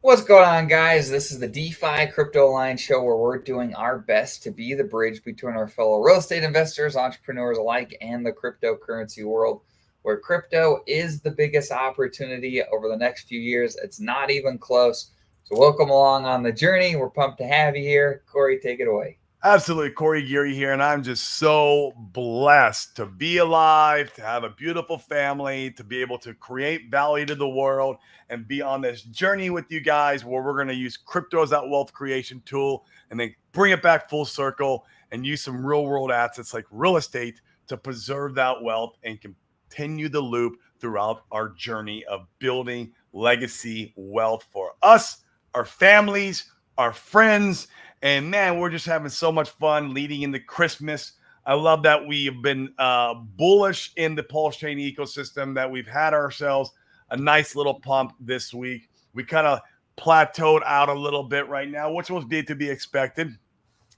What's going on, guys? This is the DeFi Crypto Alliance show where we're doing our best to be the bridge between our fellow real estate investors, entrepreneurs alike, and the cryptocurrency world, where crypto is the biggest opportunity over the next few years. It's not even close. So, welcome along on the journey. We're pumped to have you here. Corey, take it away. Absolutely. Corey Geary here, and I'm just so blessed to be alive, to have a beautiful family, to be able to create value to the world and be on this journey with you guys where we're going to use crypto as that wealth creation tool and then bring it back full circle and use some real world assets like real estate to preserve that wealth and continue the loop throughout our journey of building legacy wealth for us, our families, our friends. And man, we're just having so much fun leading into Christmas. I love that we've been bullish in the Pulse Chain ecosystem, that we've had ourselves a nice little pump this week. We kind of plateaued out a little bit right now, which was to be expected.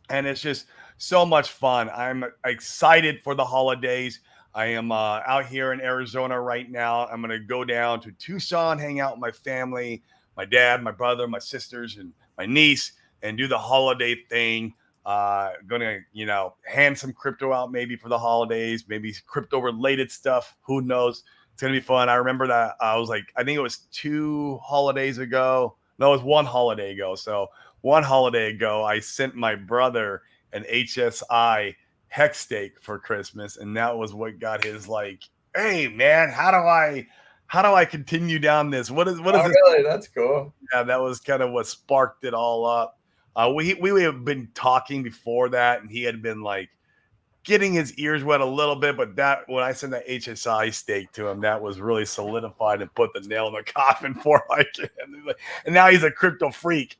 And it's just so much fun. I'm excited for the holidays. I am out here in Arizona right now. I'm going to go down to Tucson, hang out with my family, my dad, my brother, my sisters, and my niece, and do the holiday thing. Gonna, hand some crypto out maybe for the holidays, maybe crypto related stuff. Who knows? It's gonna be fun. I remember that I think it was 2 holidays ago. No, it was 1 holiday ago. So 1 holiday ago, I sent my brother an HSI hex stake for Christmas, and that was what got his hey man, how do I continue down this? What is this? Really? That's cool. Yeah, that was kind of what sparked it all up. We have been talking before that, and he had been getting his ears wet a little bit. But that when I sent that HSI stake to him, that was really solidified and put the nail in the coffin for and now he's a crypto freak.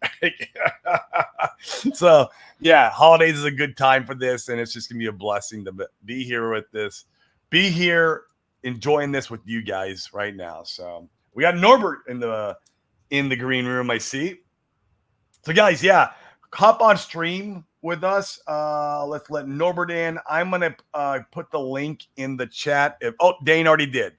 So yeah, holidays is a good time for this, and it's just gonna be a blessing to be here with this, be here enjoying this with you guys right now. So we got Norbert in the green room, I see. So guys, yeah, hop on stream with us. Let's let Norbert in. I'm gonna put the link in the chat. Dane already did.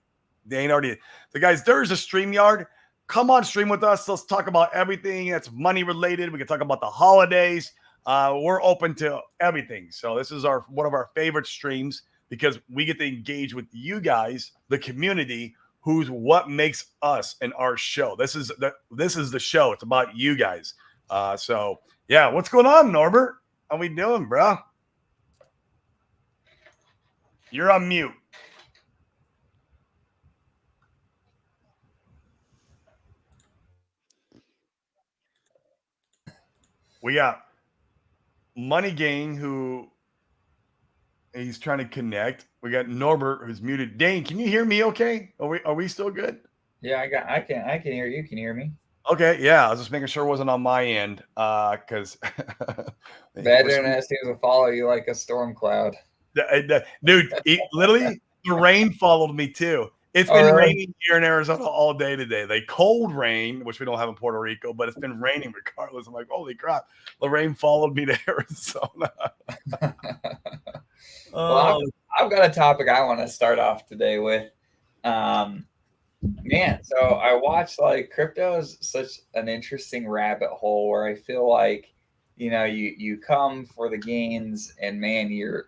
So guys, there's a StreamYard. Come on stream with us. Let's talk about everything that's money related. We can talk about the holidays. We're open to everything. So this is one of our favorite streams because we get to engage with you guys, the community, who's what makes us and our show. This is the show. It's about you guys. So yeah, what's going on, Norbert? How we doing, bro? You're on mute. We got Money Gang, who he's trying to connect. We got Norbert, who's muted. Dane, can you hear me? Okay, are we still good? Yeah, I can hear you. Can you hear me? Okay, yeah, I was just making sure it wasn't on my end, because Bad internet seems to follow you like a storm cloud. Dude, literally, the rain followed me too. It's been raining here in Arizona all day today. They cold rain, which we don't have in Puerto Rico, but it's been raining regardless. I'm like, holy crap, the rain followed me to Arizona. Well, I've got a topic I want to start off today with. Man, so I watched crypto is such an interesting rabbit hole where I feel like you come for the gains, and man, you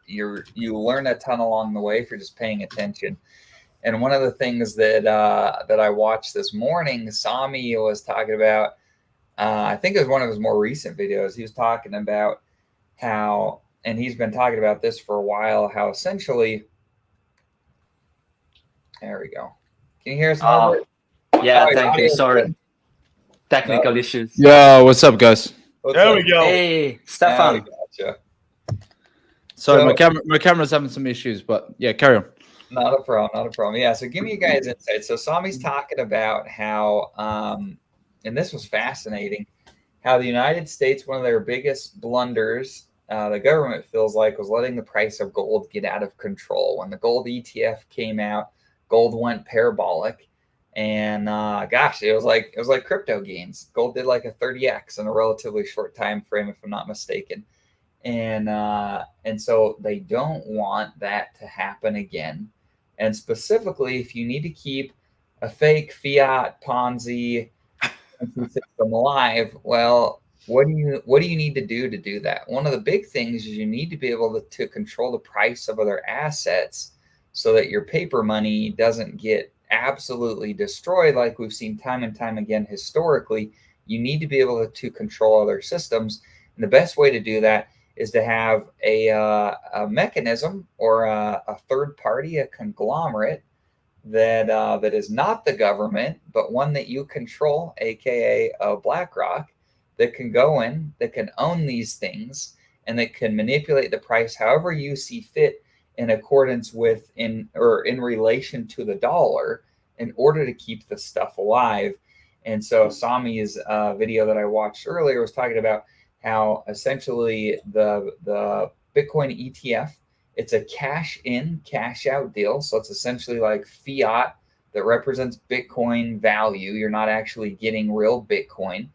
learn a ton along the way for just paying attention. And one of the things that I watched this morning, Sami was talking about. I think it was one of his more recent videos. He was talking about how, and he's been talking about this for a while, how essentially, there we go. Can you hear us, Norbert? Yeah, thank you. Sorry. Technical issues. Yeah, what's up, guys? There we go. Hey, Stefan. Gotcha. Sorry, my camera's having some issues, but yeah, carry on. Not a problem. Yeah, so give me you guys insight. So Sami's talking about how, and this was fascinating, how the United States, one of their biggest blunders, the government feels like, was letting the price of gold get out of control. When the gold ETF came out, gold went parabolic, and gosh, it was like crypto gains. Gold did like a 30x in a relatively short time frame, if I'm not mistaken. And so they don't want that to happen again. And specifically, if you need to keep a fake fiat Ponzi system alive. Well, what do you need to do that? One of the big things is you need to be able to control the price of other assets so that your paper money doesn't get absolutely destroyed like we've seen time and time again historically. You need to be able to control other systems. And the best way to do that is to have a mechanism or a third party, a conglomerate that is not the government, but one that you control, aka BlackRock, that can go in, that can own these things, and that can manipulate the price however you see fit in accordance with in relation to the dollar in order to keep the stuff alive. And so Sami's video that I watched earlier was talking about how essentially the Bitcoin ETF, it's a cash in, cash out deal. So it's essentially like fiat that represents Bitcoin value. You're not actually getting real Bitcoin.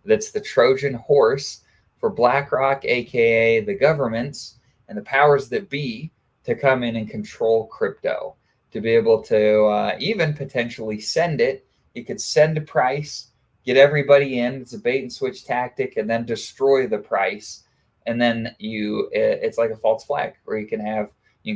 That's the Trojan horse for BlackRock, aka the governments and the powers that be, to come in and control crypto, to be able to even potentially send it. You could send a price, get everybody in. It's a bait and switch tactic, and then destroy the price. And then it's like a false flag where you can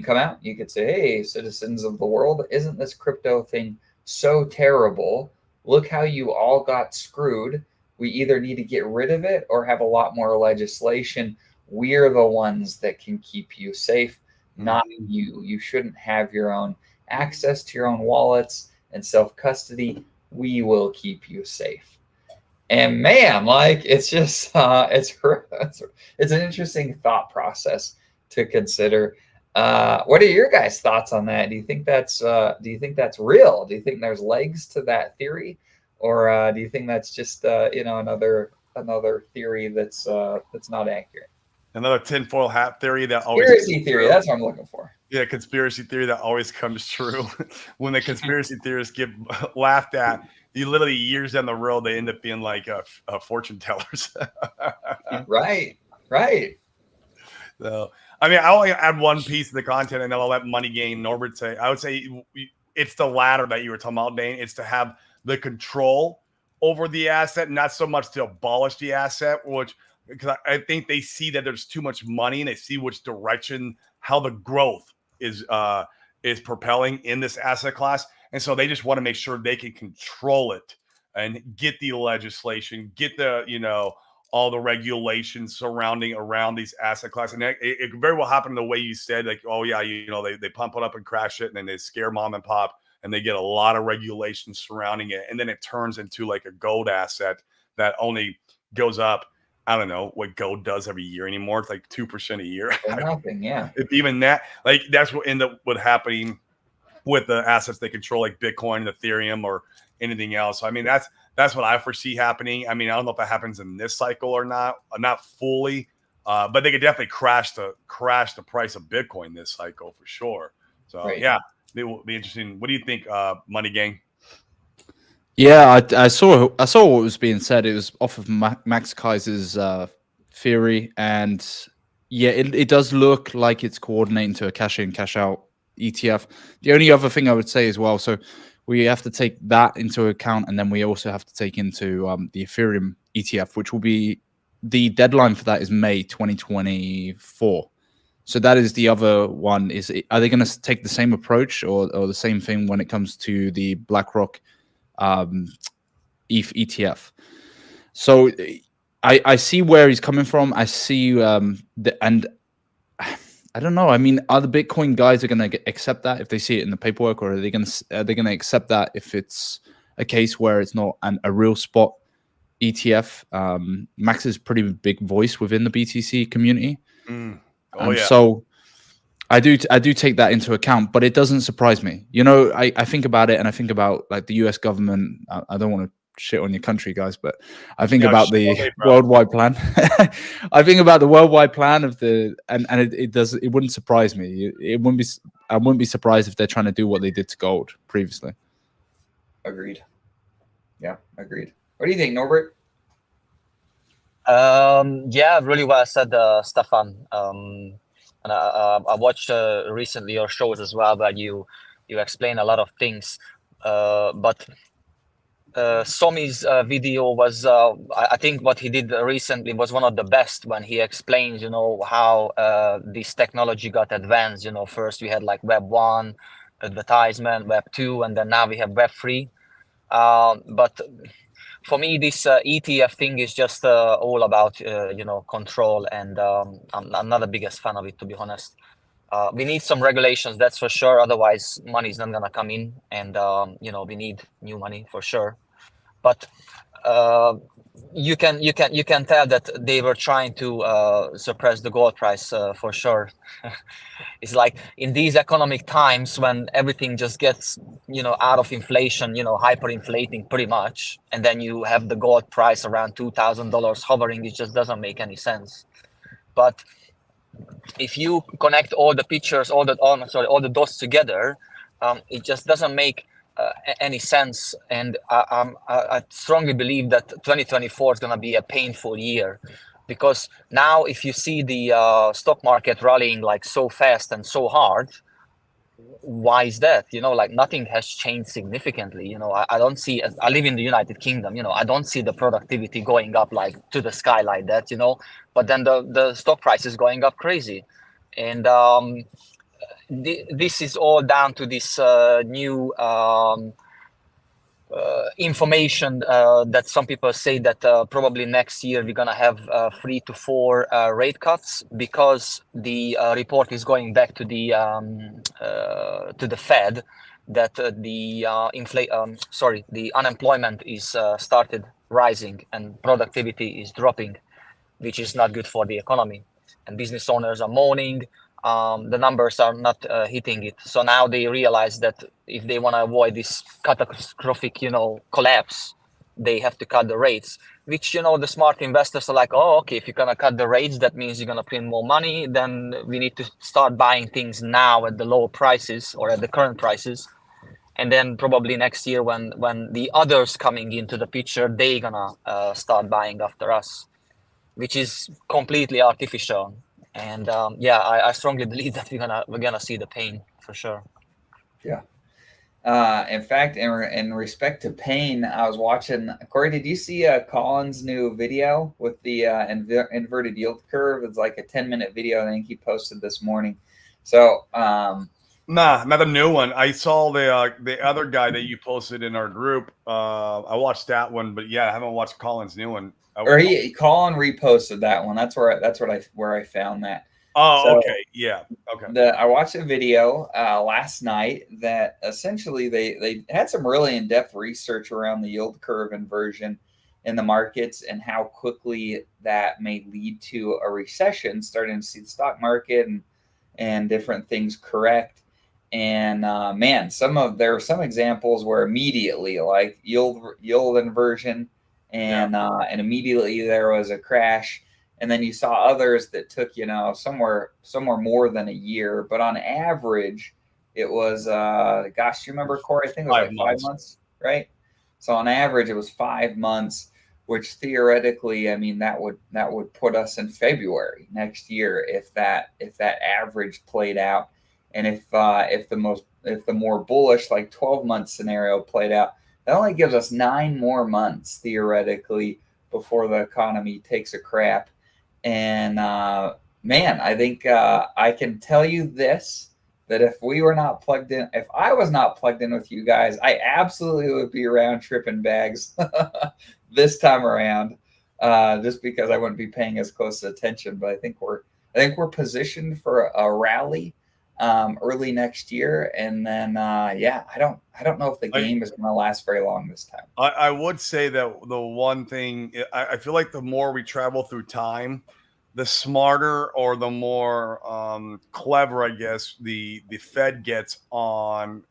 come out, you could say, hey, citizens of the world, isn't this crypto thing so terrible? Look how you all got screwed. We either need to get rid of it or have a lot more legislation. We're the ones that can keep you safe, not you. You shouldn't have your own access to your own wallets and self-custody. We will keep you safe. And man, like it's just it's an interesting thought process to consider. What are your guys' thoughts on that? Do you think that's real? Do you think there's legs to that theory, or do you think that's just another theory that's not accurate? Another tinfoil hat theory that always Conspiracy theory. That's what I'm looking for. Yeah, conspiracy theory that always comes true. When the conspiracy theorists get laughed at, you literally years down the road, they end up being like fortune tellers. Right. So, I mean, I'll only add one piece of the content, and then I'll let Money Gain Norbert say. I would say it's the latter that you were talking about, Dane. It's to have the control over the asset, not so much to abolish the asset, because I think they see that there's too much money, and they see which direction, how the growth is propelling in this asset class. And so they just want to make sure they can control it and get the legislation, get the, all the regulations surrounding around these asset classes. And it could very well happen the way you said, like, oh yeah, they pump it up and crash it, and then they scare mom and pop, and they get a lot of regulations surrounding it. And then it turns into like a gold asset that only goes up. I don't know what gold does every year anymore. It's like 2% a year. Nothing, yeah. If even that, like that's what ended up happening with the assets they control, like Bitcoin, Ethereum, or anything else. So, I mean, that's what I foresee happening. I mean, I don't know if it happens in this cycle or not fully, but they could definitely crash the price of Bitcoin this cycle for sure. So right. Yeah, it will be interesting. What do you think, Money Gang? Yeah, I saw what was being said. It was off of Max Kaiser's theory, and yeah, it does look like it's coordinating to a cash in, cash out ETF. The only other thing I would say as well, so we have to take that into account, and then we also have to take into the Ethereum ETF, which will be the deadline for that is May 2024. So that is the other one. Are they going to take the same approach or the same thing when it comes to the BlackRock ETH ETF? So I see where he's coming from. I see and I don't know. I mean, are the Bitcoin guys going to accept that if they see it in the paperwork, or are they going to accept that if it's a case where it's not a real spot ETF? Max is a pretty big voice within the BTC community. So I do take that into account, but it doesn't surprise me. I think about it, and I think about like the US government. I don't want to shit on your country, guys, but I think about the worldwide plan. I think about the worldwide plan of and it wouldn't surprise me. I wouldn't be surprised if they're trying to do what they did to gold previously. Agreed. Yeah, agreed. What do you think, Norbert? Yeah, really well said, Stefan. And I watched recently your shows as well, but you explain a lot of things. But Somi's video was, I think what he did recently was one of the best when he explains, how this technology got advanced. First we had like Web 1, advertisement, Web 2, and then now we have Web 3. But for me, this ETF thing is just all about, control, and I'm not the biggest fan of it, to be honest. We need some regulations, that's for sure. Otherwise, money is not gonna come in, and we need new money for sure. But you can tell that they were trying to suppress the gold price for sure. It's like in these economic times when everything just gets out of inflation, hyperinflating pretty much, and then you have the gold price around $2,000 hovering. It just doesn't make any sense. But if you connect all the pictures, all the dots together, it just doesn't make any sense. And I strongly believe that 2024 is going to be a painful year, because now if you see the stock market rallying like so fast and so hard, why is that? Like nothing has changed significantly. I don't see, I live in the United Kingdom, I don't see the productivity going up like to the sky like that, but then the stock price is going up crazy. And this is all down to this new information that some people say that probably next year we're gonna have 3 to 4 rate cuts, because the report is going back to the Fed that the unemployment is started rising and productivity is dropping, which is not good for the economy, and business owners are moaning. The numbers are not hitting it. So now they realize that if they want to avoid this catastrophic, collapse, they have to cut the rates, which, the smart investors are like, oh, okay, if you're going to cut the rates, that means you're going to print more money. Then we need to start buying things now at the low prices or at the current prices. And then probably next year when the others coming into the picture, they're going to start buying after us, which is completely artificial. And I strongly believe that we're gonna see the pain for sure. Yeah. In fact, in respect to pain, I was watching. Corey, did you see Colin's new video with the inverted yield curve? It's like a 10-minute video. I think he posted this morning. So nah, not a new one. I saw the other guy that you posted in our group. I watched that one, but yeah, I haven't watched Colin's new one. Colin reposted that one. That's where I found that. Oh, so, okay, yeah, okay. I watched a video last night that essentially they had some really in-depth research around the yield curve inversion in the markets and how quickly that may lead to a recession, starting to see the stock market and different things correct. And there are some examples where immediately, like yield inversion. And immediately there was a crash, and then you saw others that took somewhere more than a year, but on average it was do you remember, Corey? I think it was 5 months, right? So on average it was 5 months, which theoretically, I mean, that would put us in February next year if that average played out, and if the more bullish, like 12-month scenario played out. That only gives us 9 more months, theoretically, before the economy takes a crap. And, I think I can tell you this, that if I was not plugged in with you guys, I absolutely would be around tripping bags this time around, just because I wouldn't be paying as close attention. But I think we're positioned for a rally early next year, and then I don't know if the game is going to last very long this time. I would say that the one thing, I feel like the more we travel through time, the smarter or the more clever, I guess, the Fed gets on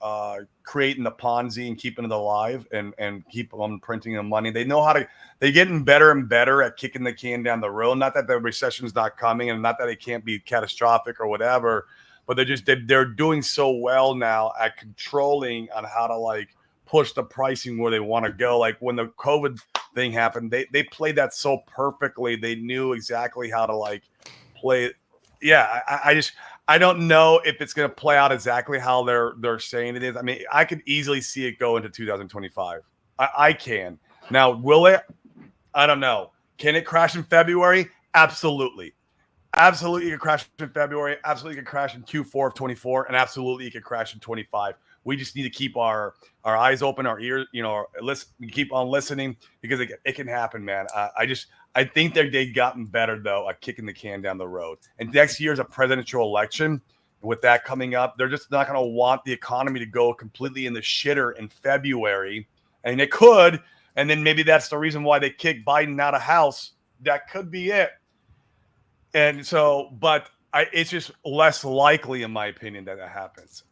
creating the Ponzi and keeping it alive and keep on printing the money. They know how to. They're getting better and better at kicking the can down the road. Not that the recession's not coming, and not that it can't be catastrophic or whatever. But they're doing so well now at controlling on how to push the pricing where they want to go. Like when the COVID thing happened, they played that so perfectly. They knew exactly how to play it. Yeah, I don't know if it's going to play out exactly how they're saying it is. I mean, I could easily see it go into 2025. I can. Now, will it? I don't know. Can it crash in February? Absolutely. Absolutely, it could crash in February. Absolutely, it could crash in Q4 of 24, and absolutely, it could crash in 25. We just need to keep our eyes open, our ears, keep on listening because it can happen, man. I think they've gotten better though at kicking the can down the road. And next year's a presidential election. With that coming up, they're just not going to want the economy to go completely in the shitter in February, and it could. And then maybe that's the reason why they kicked Biden out of House. That could be it. And so, but it's just less likely, in my opinion, that happens.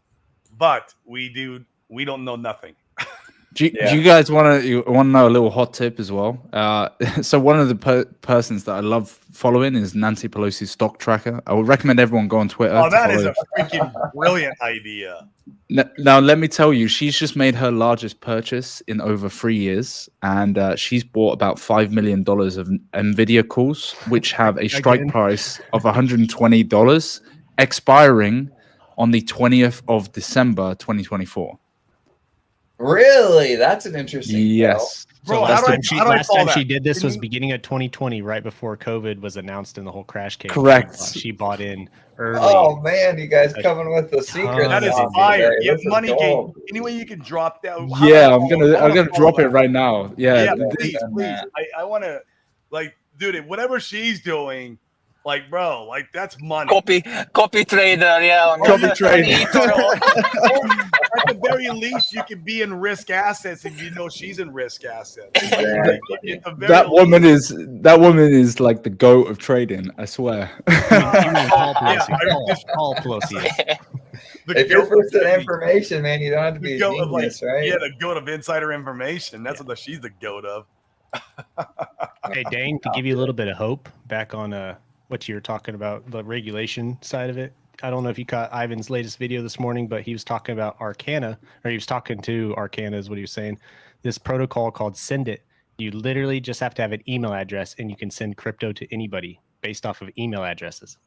But we don't know nothing. Do you guys want to know a little hot tip as well? So one of the persons that I love following is Nancy Pelosi's stock tracker. I would recommend everyone go on Twitter. Oh, that is a freaking brilliant idea. Now, let me tell you, she's just made her largest purchase in over 3 years, and she's bought about $5 million of NVIDIA calls, which have a strike price of $120, expiring on the 20th of December, 2024. Really? That's an interesting Yes. Bro, last how do I time that? she did this was beginning of 2020, right before COVID was announced and the whole crash came. Correct. She bought in early. Oh man, you guys coming with the secret. That is sauce fire. today. You have This is money gold. game. Any way you can drop that? Yeah, I'm gonna drop it right now. Yeah, Please. I want to, like, dude, whatever she's doing, like, bro, like that's money. Copy trader, yeah. Copy trader. At the very least, you can be in risk assets if you know she's in risk assets. Exactly. That woman is like the goat of trading. I swear. You mean Paul Pelosi. Paul Pelosi. If you're first in information, man, you don't have to be a goat of, genius, right? Yeah, the goat of insider information. That's what she's the goat of. Hey, Dane, to give you a little bit of hope back on what you were talking about, the regulation side of it. I don't know if you caught Ivan's latest video this morning, but he was talking about Arcana, or he was talking to Arcana is what he was saying. This protocol called Send It. You literally just have to have an email address and you can send crypto to anybody based off of email addresses.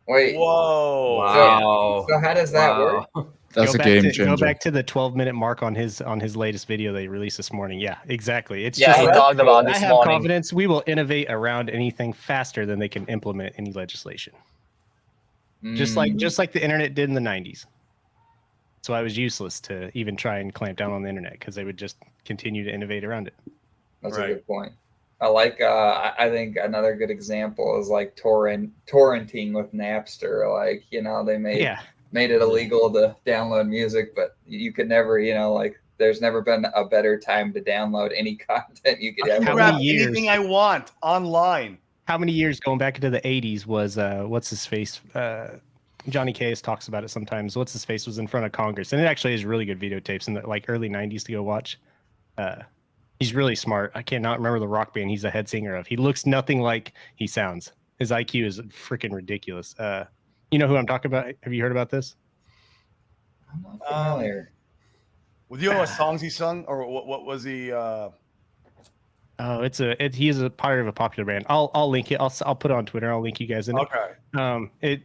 Wait. Whoa. Wow. So how does that work? That's a game changer. Go back to the 12-minute mark on his latest video they released this morning. Yeah, exactly. It's Yeah, just he like, talked about I this have morning. confidence we will innovate around anything faster than they can implement any legislation. Just like the internet did in the 90s. So I was useless to even try and clamp down on the internet because they would just continue to innovate around it. That's Right. a good point. I like. I think another good example is like torrenting with Napster. Like, you know, they made it illegal to download music, but you could never, you know, like there's never been a better time to download any content you could ever. How Grab many years? anything I want online. How many years going back into the 80s was what's his face? Johnny Case talks about it sometimes. What's his face was in front of Congress, and it actually is really good videotapes in the like early 90s to go watch. He's really smart. I cannot remember the rock band he's the head singer of. He looks nothing like he sounds. His IQ is freaking ridiculous. You know who I'm talking about? Have you heard about this? I'm not familiar. Do you know what songs he sung, or what was he? Oh, he is a part of a popular band. I'll link it. I'll put it on Twitter. I'll link you guys in it. Okay.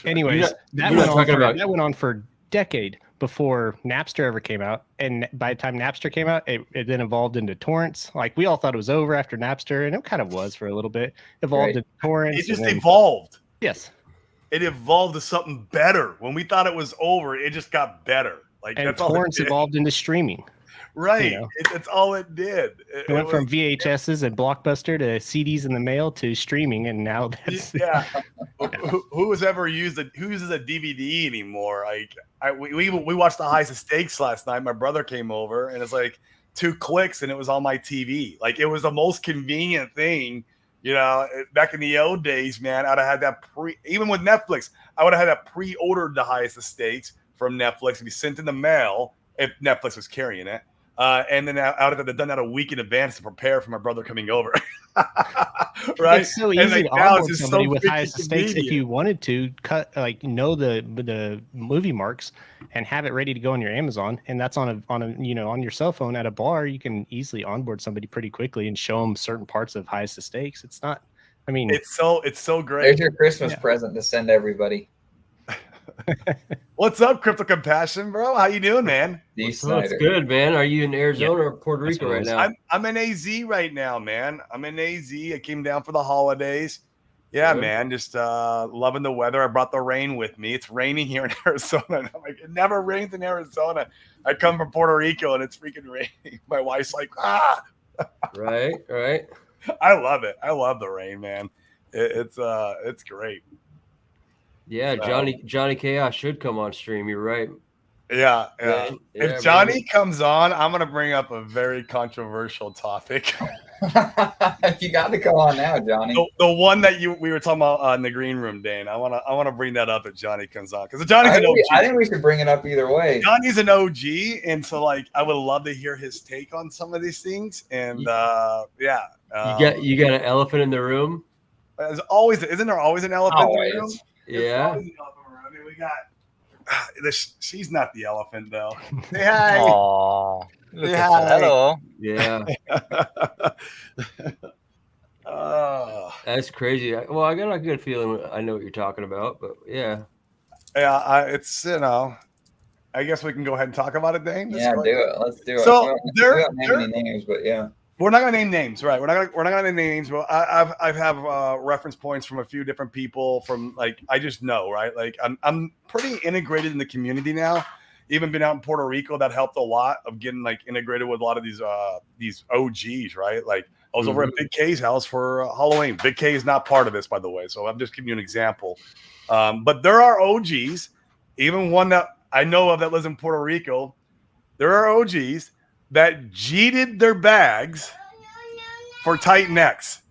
Anyways, that went on for a decade before Napster ever came out. And by the time Napster came out, it then evolved into torrents. Like we all thought it was over after Napster, and it kind of was for a little bit. Evolved into torrents. It just evolved. Yes. It evolved to something better. When we thought it was over, it just got better. Like And that's all it torrents did. evolved into streaming. Right. you know. That's all it did. It went from VHSs and Blockbuster to CDs in the mail to streaming, and now that's yeah. Who uses a DVD anymore? Like we watched The Highest of Stakes last night. My brother came over, and it's like 2 clicks, and it was on my TV. Like it was the most convenient thing. You know, back in the old days, man, I'd have had that even with Netflix, I would have had that pre-ordered The Highest of Stakes from Netflix to be sent in the mail if Netflix was carrying it. And then I would have done that a week in advance to prepare for my brother coming over. Right? It's so And, easy like, to now onboard it's just somebody so with freaking highest stakes if convenient. you wanted to know the movie marks and have it ready to go on your Amazon, and that's on your cell phone at a bar. You can easily onboard somebody pretty quickly and show them certain parts of highest stakes. It's not. I mean, It's so great. There's your Christmas present to send everybody. What's up, Crypto Compassion, bro? How you doing, man? D. So it's Snyder. good, man. Are you in Arizona or Puerto That's Rico what it right is. now? I'm in AZ right now, man. I'm in AZ. I came down for the holidays. Yeah, Good. man. Just loving the weather. I brought the rain with me. It's raining here in Arizona. And I'm like, it never rains in Arizona. I come from Puerto Rico and it's freaking raining. My wife's like, ah. Right. I love it. I love the rain, man. It's great. Yeah, So- Johnny Chaos should come on stream. You're right. Yeah. Yeah, If Johnny comes on, I'm gonna bring up a very controversial topic. You got to come on now, Johnny. The one that we were talking about in the green room, Dane. I wanna bring that up if Johnny comes on because Johnny's an OG. I think we should bring it up either way. Johnny's an OG, and so like I would love to hear his take on some of these things. And You got an elephant in the room. as always, isn't there always an elephant in the room? Always. There's Yeah. always an elephant in the room. I mean, we got this. She's not the elephant though. Say hi. Oh, Say hi. hello. Yeah. That's crazy. Well, I got a good feeling. I know what you're talking about, but yeah. Yeah, it's I guess we can go ahead and talk about it, Dane. Yeah, do it. Let's do it. So we don't name any names, but yeah. We're not gonna name names, right? We're not gonna name names. But I have reference points from a few different people. From like I just know, right? Like I'm pretty integrated in the community now. Even been out in Puerto Rico, that helped a lot of getting like integrated with a lot of these OGs, right? Like I was over at Big K's house for Halloween. Big K is not part of this, by the way, so I'm just giving you an example. But there are OGs, even one that I know of that lives in Puerto Rico. There are OGs that cheated their bags for Titan X.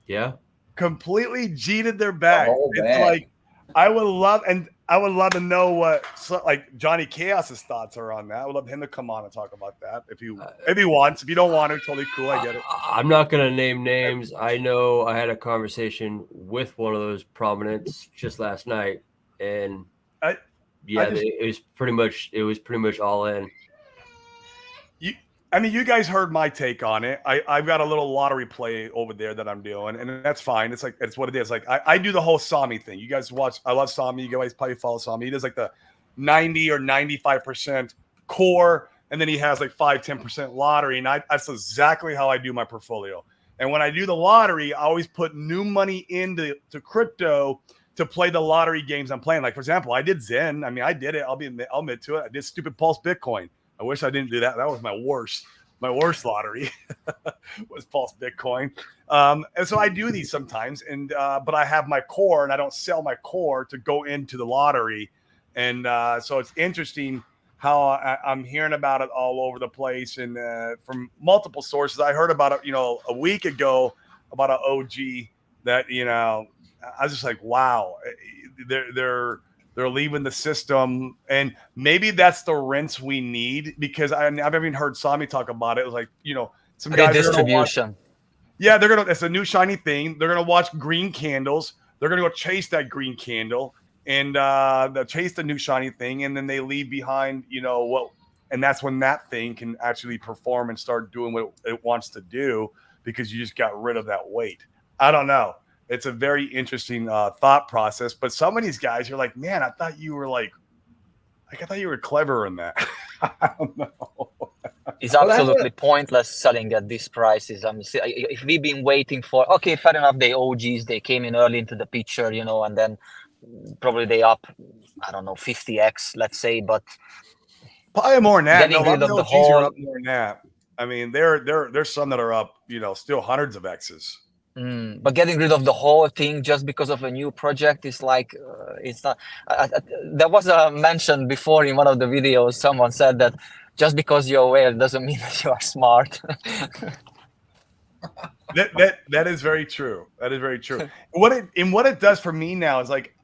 Yeah. Completely cheated their bag. whole It's bag. like I would love to know what like Johnny Chaos's thoughts are on that. I would love him to come on and talk about that if he wants. If you don't want to, totally cool. I get it. I'm not going to name names. I know I had a conversation with one of those prominents just last night, and it was pretty much all in. I mean, you guys heard my take on it. I've got a little lottery play over there that I'm doing, and that's fine. It's like it's what it is. Like I do the whole Sami thing. You guys watch. I love Sami. You guys probably follow Sami. He does like the 90 or 95% core, and then he has like 5-10% lottery. And that's exactly how I do my portfolio. And when I do the lottery, I always put new money into crypto to play the lottery games I'm playing. Like for example, I did Zen. I mean, I did it. I'll admit to it. I did stupid Pulse Bitcoin. I wish I didn't do that. That was my worst lottery was Pulse Bitcoin. And so I do these sometimes, and but I have my core, and I don't sell my core to go into the lottery. And so it's interesting how I'm hearing about it all over the place, and from multiple sources. I heard about it, a week ago about an OG that I was just like, wow, they're leaving the system, and maybe that's the rinse we need, because I've even heard Sami talk about it. It was like, some guys Redistribution. it's a new shiny thing. They're going to watch green candles. They're going to go chase that green candle, and they'll chase the new shiny thing. And then they leave behind, and that's when that thing can actually perform and start doing what it wants to do, because you just got rid of that weight. I don't know. It's a very interesting thought process, but some of these guys, you're like, man, I thought you were clever in that. I don't know. It's absolutely pointless selling at these prices. If we've been waiting for, okay, fair enough, they OGs, they came in early into the picture, and then probably they up, I don't know, 50x, let's say, but probably more than that. Getting rid of the OGs whole- are up more than that. I mean, there's some that are up, still hundreds of X's. But getting rid of the whole thing just because of a new project is like, it's not. There was a mention before in one of the videos. Someone said that just because you're aware doesn't mean that you are smart. That is very true. That is very true. What it does for me now is like,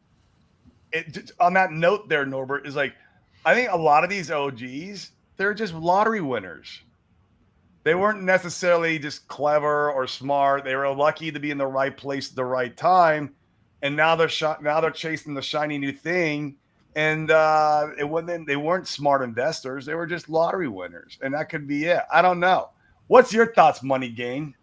on that note there, Norbert, is like, I think a lot of these OGs, they're just lottery winners. They weren't necessarily just clever or smart. They were lucky to be in the right place at the right time, and now they're chasing the shiny new thing. And they weren't smart investors. They were just lottery winners, and that could be it. I don't know. What's your thoughts, Money Game?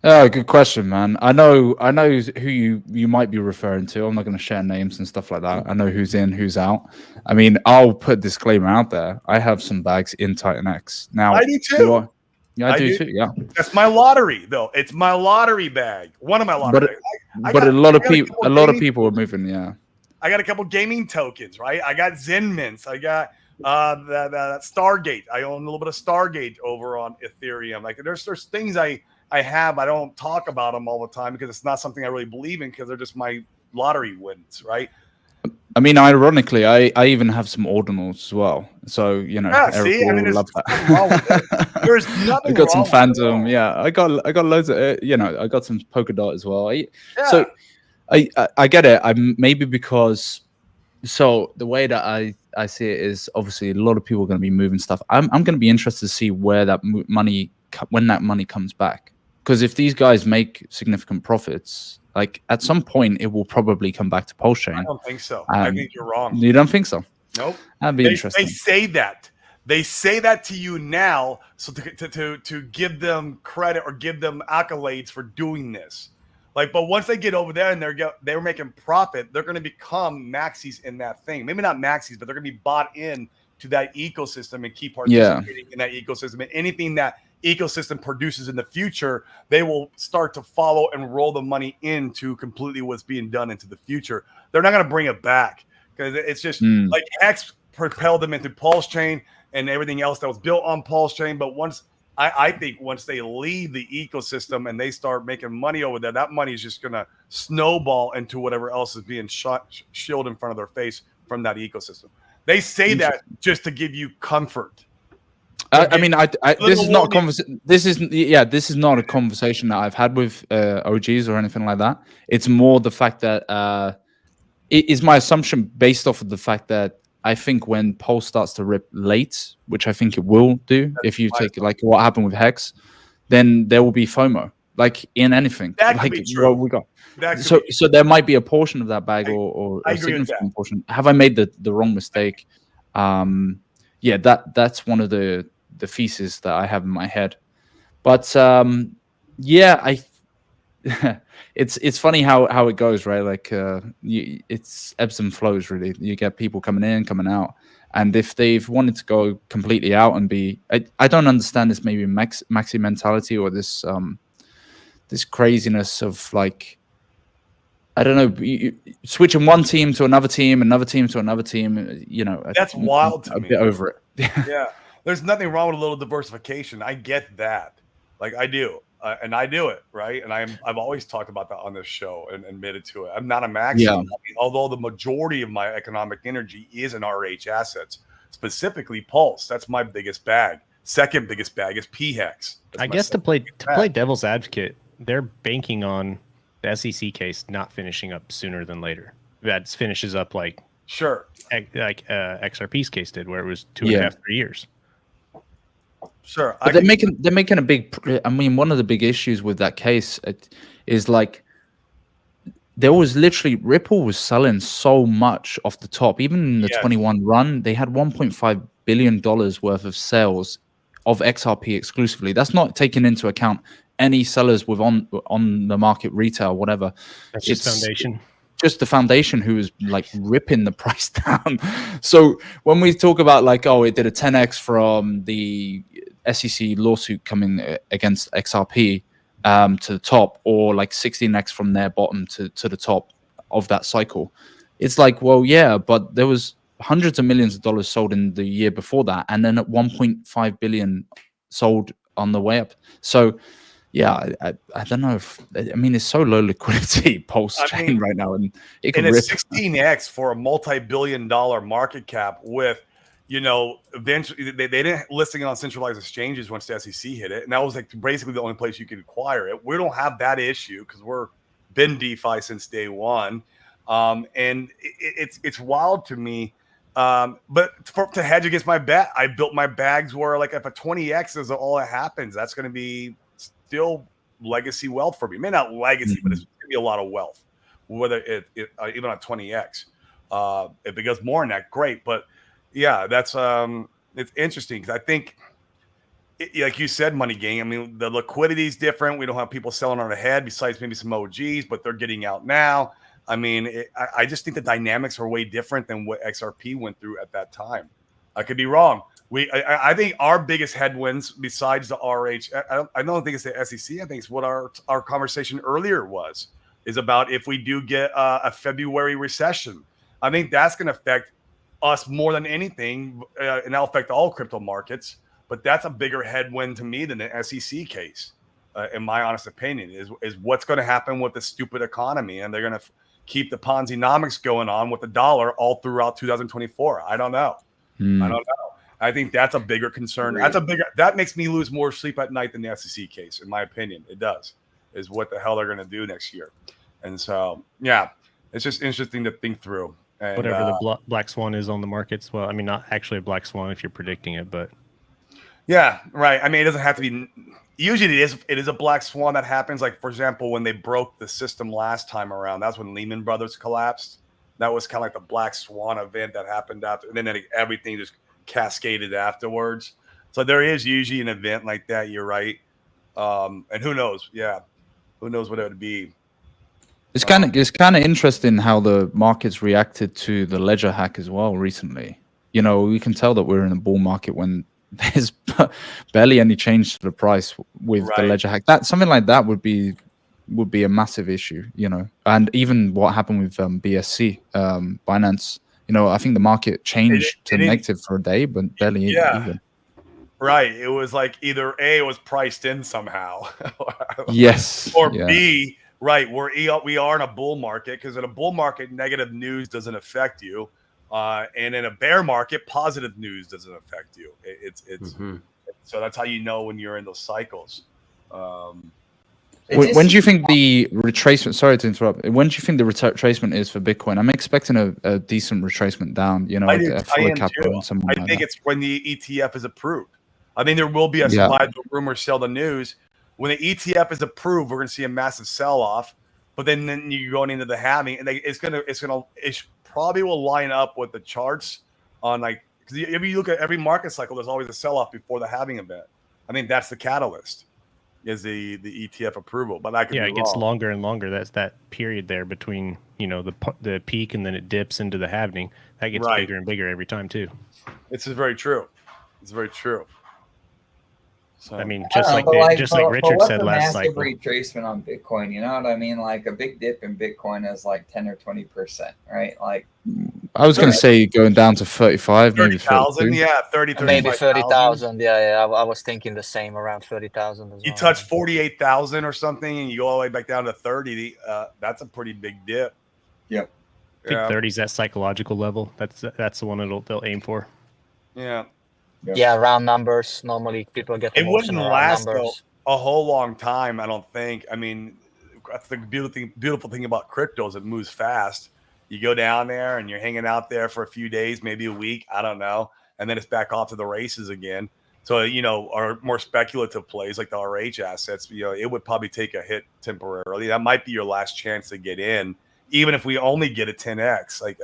Oh, good question, man. I know who you might be referring to. I'm not going to share names and stuff like that. I know who's in, who's out. I mean, I'll put a disclaimer out there. I have some bags in Titan X. Now, I do too. Yeah, I do too. Yeah, that's my lottery, though. It's my lottery bag. One of my lottery bags. But a lot of people are moving. Yeah, I got a couple gaming tokens, right? I got Zen Mints. I got that Stargate. I own a little bit of Stargate over on Ethereum. Like there's things I have. I don't talk about them all the time because it's not something I really believe in because they're just my lottery wins, right? I mean, ironically, I even have some ordinals as well. So yeah, see, I mean, there's love nothing wrong with it. There's nothing. I got some Phantom. Yeah, I got loads of I got some Polkadot as well. So I get it. Maybe because the way that I see it is obviously a lot of people are going to be moving stuff. I'm going to be interested to see where that money comes back, because if these guys make significant profits, like at some point it will probably come back to Pulse Chain. I don't think so. I think you're wrong. You don't think so? Nope. That'd be interesting. They say that. They say that to you now, so to give them credit or give them accolades for doing this. Like, but once they get over there and they're making profit, they're going to become maxis in that thing. Maybe not maxis, but they're going to be bought in to that ecosystem and keep participating in that ecosystem. And anything that ecosystem produces in the future, they will start to follow and roll the money into completely what's being done into the future. They're not going to bring it back because it's just like X propelled them into Pulse Chain and everything else that was built on Pulse Chain. But I think once they leave the ecosystem and they start making money over there, that money is just going to snowball into whatever else is being shielded in front of their face from that ecosystem. They say that just to give you comfort. I mean, this is not a conversation. This is not a conversation that I've had with OGs or anything like that. It's more the fact that it is my assumption based off of the fact that I think when Pulse starts to rip late, which I think it will do, if you take like what happened with Hex, then there will be FOMO, like in anything. That could be true. What we got. So there might be a portion of that bag or a significant portion. Have I made the wrong mistake? Yeah, that's one of the theses that I have in my head. But yeah, it's funny how it goes, right? Like it's ebbs and flows, really. You get people coming in, coming out, and if they've wanted to go completely out and be, I don't understand this maybe maxi mentality or this this craziness of like, I don't know, switching one team to another team to another team. You know, that's wild to me. A bit over it. Yeah, there's nothing wrong with a little diversification. I get that, like I do. And I do it, right? And I've always talked about that on this show and admitted to it. I'm not a maxi, although the majority of my economic energy is in RH assets, specifically Pulse. That's my biggest bag. Second biggest bag is PHEX. I guess to play devil's advocate, they're banking on the SEC case not finishing up sooner than later. That finishes up like XRP's case did, where it was 2.5-3 years. Sure, but they're making a big. I mean, one of the big issues with that case is like there was literally Ripple was selling so much off the top. Even in the 21 run, they had $1.5 billion worth of sales of XRP exclusively. That's not taking into account any sellers with on the market, retail, whatever. That's just foundation. Just the foundation who is like ripping the price down. So when we talk about like, oh, it did a 10x from the SEC lawsuit coming against XRP to the top, or like 16x from their bottom to the top of that cycle, it's like, well, yeah, but there was hundreds of millions of dollars sold in the year before that, and then at 1.5 billion sold on the way up. So yeah, I don't know if, I mean, it's so low liquidity Pulse Chain right now, and it can rip. It's 16x for a multi-billion-dollar market cap with, you know, eventually they didn't listing it on centralized exchanges once the SEC hit it, and that was like basically the only place you could acquire it. We don't have that issue because we're been DeFi since day one, and it's wild to me. But to hedge against my bet, I built my bags where like if a 20x is all that happens, that's going to be still legacy wealth for me. Maybe not legacy, but it's going to be a lot of wealth, whether it even at 20x. If it goes more than that, great. But yeah, that's it's interesting because I think like you said, Money Gang. I mean, the liquidity is different. We don't have people selling on ahead, besides maybe some OGs, but they're getting out now. I mean, I just think the dynamics are way different than what XRP went through at that time. I could be wrong. I think our biggest headwinds, besides the RH, I don't think it's the SEC. I think it's what our conversation earlier was, is about if we do get a February recession. I think that's going to affect us more than anything, and that'll affect all crypto markets. But that's a bigger headwind to me than the SEC case, in my honest opinion, is what's going to happen with the stupid economy. And they're going to keep the Ponzi-nomics going on with the dollar all throughout 2024. I don't know. I don't know. I think that's a bigger concern. That makes me lose more sleep at night than the SEC case, in my opinion. It does, is what the hell they're going to do next year. And so, yeah, it's just interesting to think through. And, whatever the black swan is on the markets. Well, I mean, not actually a black swan if you're predicting it, but yeah, right. I mean, it doesn't have to be. Usually, it is a black swan that happens. Like, for example, when they broke the system last time around, that's when Lehman Brothers collapsed. That was kind of like the black swan event that happened after, and then everything just cascaded afterwards. So there is usually an event like that. You're right. And who knows? Yeah, who knows what it would be. It's kind of interesting how the markets reacted to the ledger hack as well recently. You know, we can tell that we're in a bull market when there's barely any change to the price with the ledger hack. That something like that would be a massive issue, you know. And even what happened with BSC, Binance, you know, I think the market changed to negative for a day, but barely even. Right. It was like either A, it was priced in somehow. Yes. Or B, right, we are in a bull market, because in a bull market, negative news doesn't affect you. And in a bear market, positive news doesn't affect you. So that's how you know when you're in those cycles. When do you think the retracement? Sorry to interrupt. When do you think the retracement is for Bitcoin? I'm expecting a decent retracement down. You know, I think it's when the ETF is approved. I think there will be a buy the rumor, sell the news. When the ETF is approved, we're going to see a massive sell-off. But then you're going into the halving, and it probably will line up with the charts on, like, because if you look at every market cycle, there's always a sell-off before the halving event. I think that's the catalyst, is the ETF approval. But it gets longer and longer. That's that period there between, you know, the peak and then it dips into the halving. That gets bigger and bigger every time too. This is very true. It's very true. So, I mean, just like Richard said last cycle. Retracement on Bitcoin, you know what I mean? Like a big dip in Bitcoin is like 10 or 20%, right? Like, I was going to say going down to 35, 30,000, yeah, 30, maybe 30,000. Yeah, I was thinking the same, around 30,000 as well. You touch 48,000 or something, and you go all the way back down to 30. That's a pretty big dip. Yep. I think 30 is that psychological level. That's the one they'll aim for. Yeah. Yeah, round numbers. Normally, people get emotional. It wouldn't last though a whole long time, I don't think. I mean, that's the beautiful thing about crypto is it moves fast. You go down there and you're hanging out there for a few days, maybe a week, I don't know, and then it's back off to the races again. So, you know, our more speculative plays like the RH assets, you know, it would probably take a hit temporarily. That might be your last chance to get in, even if we only get a 10x. Like,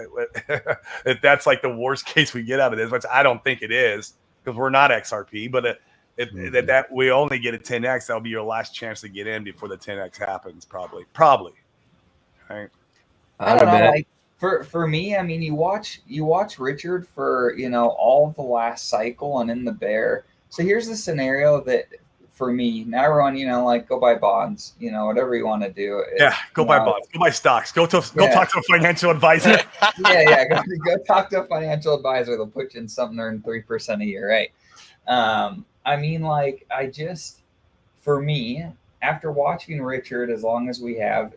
if that's like the worst case we get out of this, which I don't think it is, because we're not XRP, but that we only get a 10x, that'll be your last chance to get in before the 10x happens, probably. Right? I don't know. Like, for me, I mean, you watch Richard for, you know, all of the last cycle and in the bear. So here's the scenario that for me, now everyone, you know, like, go buy bonds, you know, whatever you want to do. Go buy bonds, go buy stocks, go talk to a financial advisor. Go talk to a financial advisor. They'll put you in something, earn 3% a year, right? I mean, like, for me, after watching Richard as long as we have,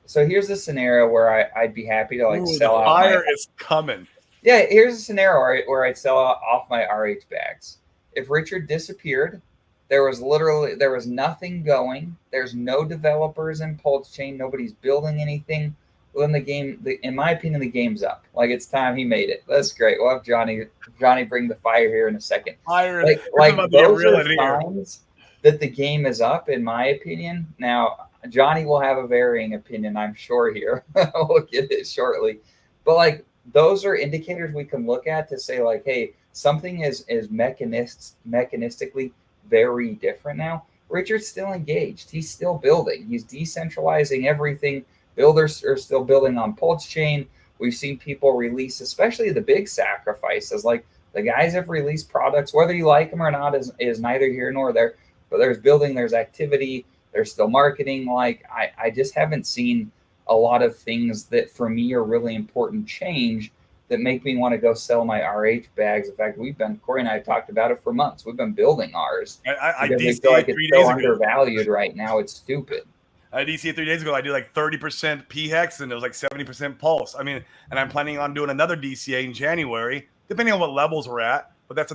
so here's the scenario where I'd be happy to sell out. Fire is coming. Yeah, here's a scenario where I'd sell off my RH bags. If Richard disappeared, there was nothing going. There's no developers in Pulse Chain. Nobody's building anything. Well, then in my opinion, the game's up. Like, it's time. He made it. That's great. We'll have Johnny bring the fire here in a second. Fire. Like those are signs that the game is up, in my opinion. Now, Johnny will have a varying opinion, I'm sure, here. We'll get it shortly. But, like, those are indicators we can look at to say, like, hey, something is mechanistically very different now. Richard's still engaged. He's still building. He's decentralizing everything. Builders are still building on Pulse Chain. We've seen people release, especially the big sacrifices. Like the guys have released products, whether you like them or not is neither here nor there. But there's building, there's activity, there's still marketing. Like I just haven't seen a lot of things that for me are really important change that make me want to go sell my RH bags. In fact, Corey and I have talked about it for months. We've been building ours. I feel like it's so undervalued right now. It's stupid. I DCA 3 days ago. I did like 30% PHEX and it was like 70% Pulse. I mean, and I'm planning on doing another DCA in January, depending on what levels we're at. But that's,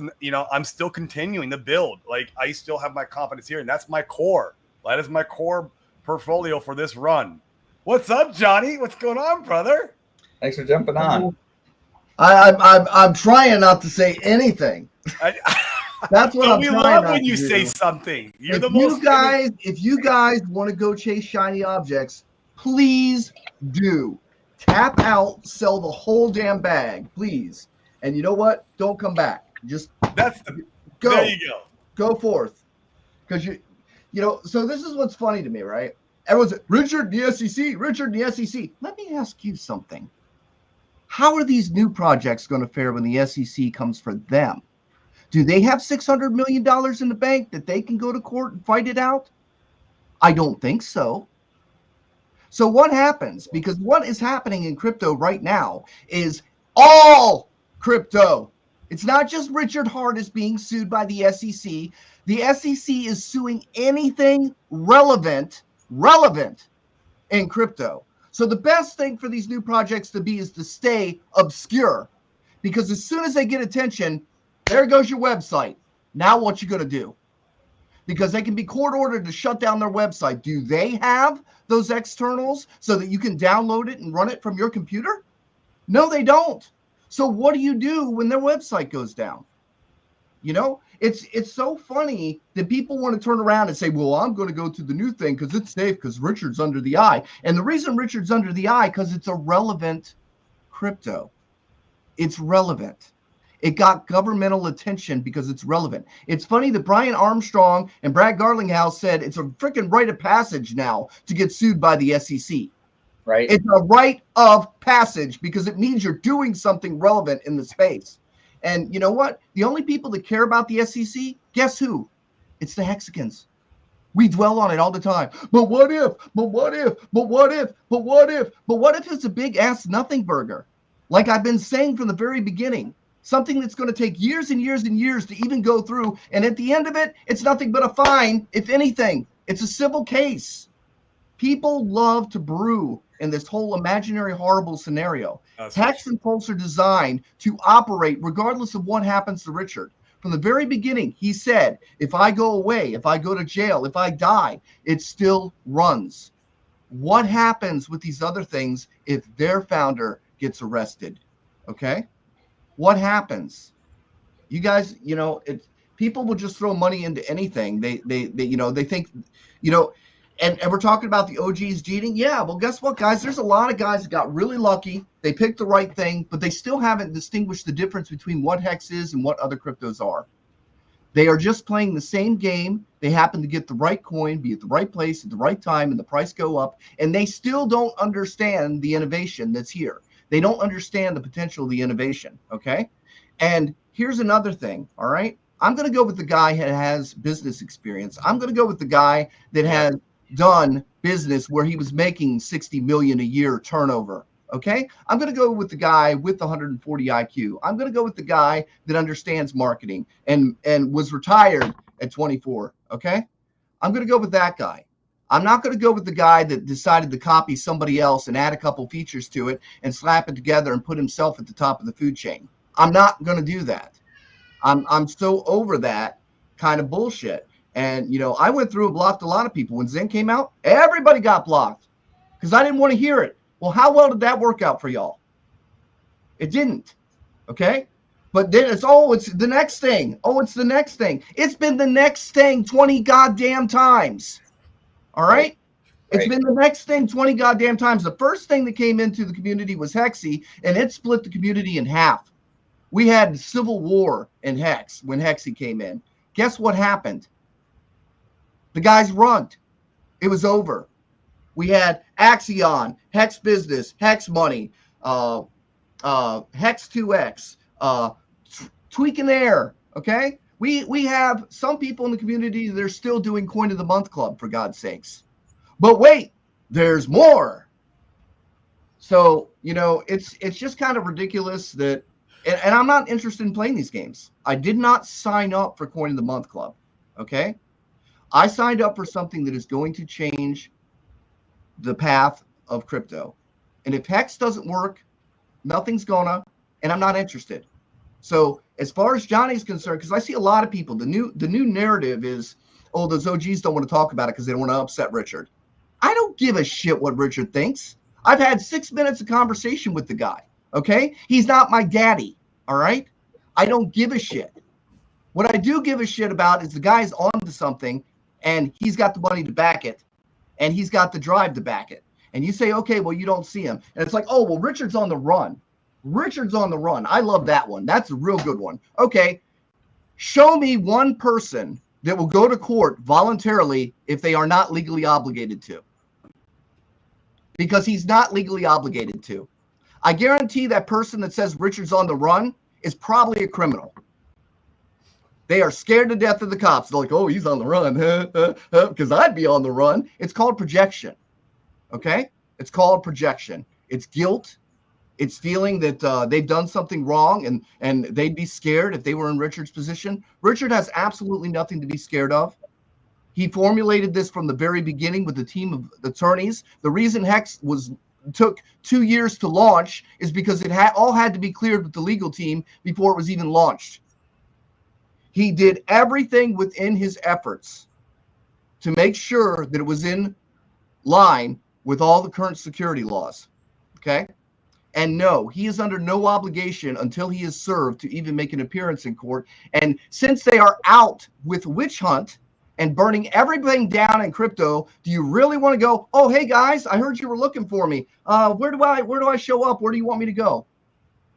I'm still continuing to build. Like I still have my confidence here, and that's my core. That is my core portfolio for this run. What's up, Johnny? What's going on, brother? Thanks for jumping on. I'm trying not to say anything. That's what I'm we trying love not when to you do. say something. You're If the most. If you guys want to go chase shiny objects, please do. Tap out, sell the whole damn bag, please. And you know what? Don't come back. Just There you go. Go forth. Because so this is what's funny to me, right? Everyone's like, Richard the SEC, Richard the SEC. Let me ask you something. How are these new projects going to fare when the SEC comes for them? Do they have $600 million in the bank that they can go to court and fight it out? I don't think so. So what happens? Because what is happening in crypto right now is all crypto. It's not just Richard Hart is being sued by the SEC. The SEC is suing anything relevant in crypto. So the best thing for these new projects to be is to stay obscure, because as soon as they get attention, there goes your website. Now what you going to do? Because they can be court ordered to shut down their website. Do they have those externals so that you can download it and run it from your computer? No, they don't. So what do you do when their website goes down? It's so funny that people want to turn around and say, well, I'm going to go to the new thing because it's safe because Richard's under the eye. And the reason Richard's under the eye, because it's a relevant crypto. It's relevant. It got governmental attention because it's relevant. It's funny that Brian Armstrong and Brad Garlinghouse said it's a freaking rite of passage now to get sued by the SEC. Right. It's a rite of passage because it means you're doing something relevant in the space. And you know what? The only people that care about the SEC, guess who? It's the Hexicans. We dwell on it all the time. But what if? But what if? But what if? But what if? But what if it's a big ass nothing burger? Like I've been saying from the very beginning, something that's going to take years and years and years to even go through. And at the end of it, it's nothing but a fine. If anything, it's a civil case. People love to brew in this whole imaginary horrible scenario. Hex and Pulse are designed to operate regardless of what happens to Richard. From the very beginning, he said, if I go away, if I go to jail, if I die, it still runs. What happens with these other things if their founder gets arrested? Okay? What happens? You guys, people will just throw money into anything. They think, and we're talking about the OGs cheating. Yeah, well, guess what, guys? There's a lot of guys that got really lucky. They picked the right thing, but they still haven't distinguished the difference between what Hex is and what other cryptos are. They are just playing the same game. They happen to get the right coin, be at the right place at the right time, and the price go up. And they still don't understand the innovation that's here. They don't understand the potential of the innovation, okay? And here's another thing, all right? I'm going to go with the guy that has business experience. I'm going to go with the guy that has done business where he was making 60 million a year turnover. Okay. I'm going to go with the guy with the 140 IQ. I'm going to go with the guy that understands marketing and was retired at 24. Okay. I'm going to go with that guy. I'm not going to go with the guy that decided to copy somebody else and add a couple features to it and slap it together and put himself at the top of the food chain. I'm not going to do that. I'm so over that kind of bullshit. And, I went through and blocked a lot of people. When Zen came out, everybody got blocked because I didn't want to hear it. Well, how well did that work out for y'all? It didn't. Okay. But then it's the next thing. Oh, it's the next thing. It's been the next thing 20 goddamn times. All right. It's been the next thing 20 goddamn times. The first thing that came into the community was Hexy, and it split the community in half. We had civil war in Hex when Hexy came in. Guess what happened? The guy's rugged. It was over. We had Axion, Hex Business, Hex Money, Hex 2X, Tweaking Air. Okay, we have some people in the community that are still doing Coin of the Month Club, for God's sakes. But wait, there's more. So it's just kind of ridiculous that, and I'm not interested in playing these games. I did not sign up for Coin of the Month Club. Okay, I signed up for something that is going to change the path of crypto. And if Hex doesn't work, nothing's gonna, and I'm not interested. So as far as Johnny's concerned, because I see a lot of people, the new narrative is, oh, those OGs don't want to talk about it because they don't want to upset Richard. I don't give a shit what Richard thinks. I've had 6 minutes of conversation with the guy. Okay? He's not my daddy. All right? I don't give a shit. What I do give a shit about is the guy's onto something and he's got the money to back it. And he's got the drive to back it. And you say, okay, well, you don't see him. And it's like, oh, well, Richard's on the run. Richard's on the run. I love that one. That's a real good one. Okay. Show me one person that will go to court voluntarily if they are not legally obligated to. Because he's not legally obligated to. I guarantee that person that says Richard's on the run is probably a criminal. They are scared to death of the cops. They're like, oh, he's on the run. Because I'd be on the run. It's called projection. Okay? It's called projection. It's guilt. It's feeling that they've done something wrong and they'd be scared if they were in Richard's position. Richard has absolutely nothing to be scared of. He formulated this from the very beginning with a team of attorneys. The reason Hex took 2 years to launch is because it all had to be cleared with the legal team before it was even launched. He did everything within his efforts to make sure that it was in line with all the current security laws. Okay? And no, he is under no obligation until he is served to even make an appearance in court. And since they are out with witch hunt and burning everything down in crypto, do you really want to go, oh, hey, guys, I heard you were looking for me. Where do I show up? Where do you want me to go?